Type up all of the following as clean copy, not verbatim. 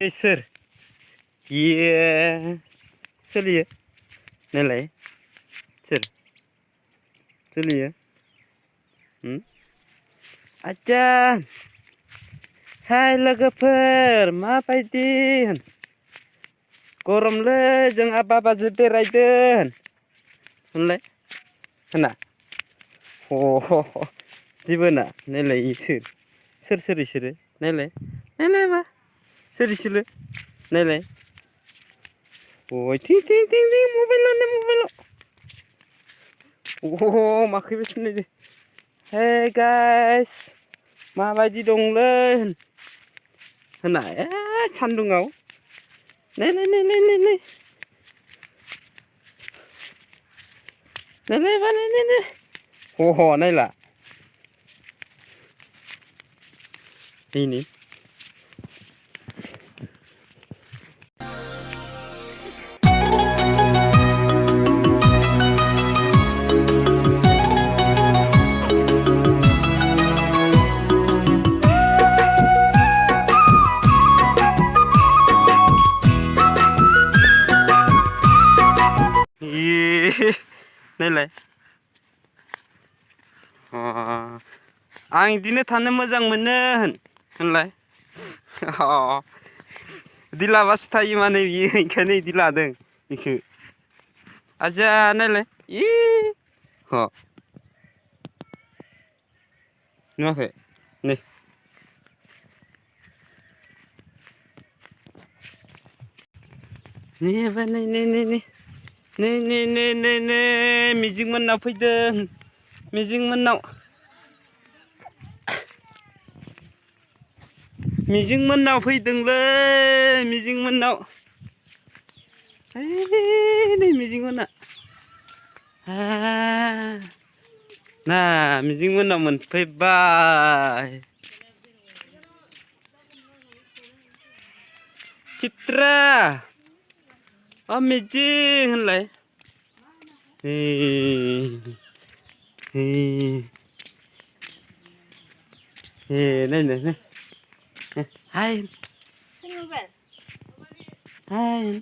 सोर ये सोलियो नालाय सोर सोलियो आच्चा हाय लोगोफोर माबायदि गरमलै जोंहा बाबाजों बेरायदों होनलाय होना जेबो ना नायलाय सोर इसोरो नायलाय नायलाय मा सोर इसोरो नायलाय थिं थिं थिं थिं मबाइलाव माखैबो सिनायदो हे गाइस माबायदि दंलै होना सान्दुङाव नायलाय नायला ini नायलाय आं इदिनो थानो मोजां मोनो होनलाय इदि लाबासो थायो माने बियो ओंखायनो इदि लादों इखो आजा नायलाय नुवाखै नै मिजिं मोननाव फैदों मिजिं मोननाव फैदोंलै मिजिं मोननाव नै मिजिं मोनना ना मिजिं मोननाव मोनफैबाय चित्रा मिजिं होनलाय नायनो हाय हाय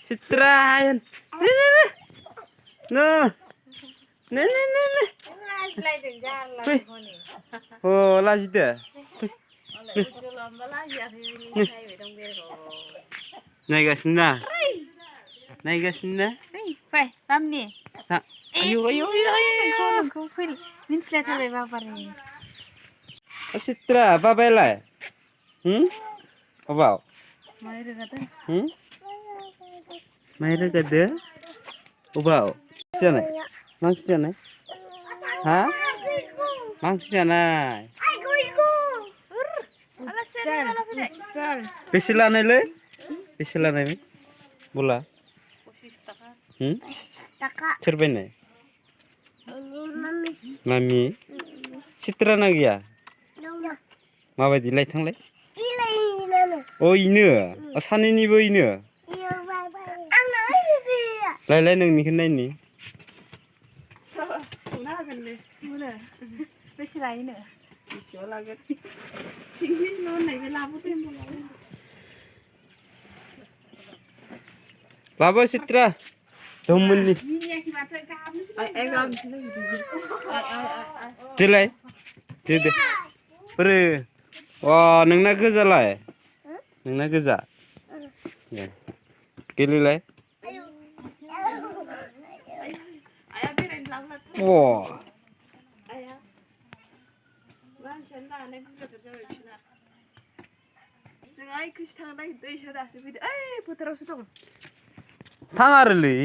चित्रा नो लाजिदो नायगासिनो ना फै बामनि आयौ नोंखौ मिन्थिलायथारबाय बाबारे चित्रा बाबायालाय अबाव माइ रोगादों माइ रोगादो अबाव जानाय मा ओंख्रि जानाय हा मा ओंख्रि जानाय बेसे लानायलै बेसे लानाय बला 25 थाखा सोर बायनाय मामि चित्रा गैया माबायदि लायथांलाय इनो सानैनिबो इनो लायलाय नोंनिखौ नायनि बेसे लायोनो बेसेयाव लागोन लाबो चित्रा दममोननि देलाय दे बोरो नोंना गोजालाय नोंना गोजा गेलेलाय थाङा आरोलै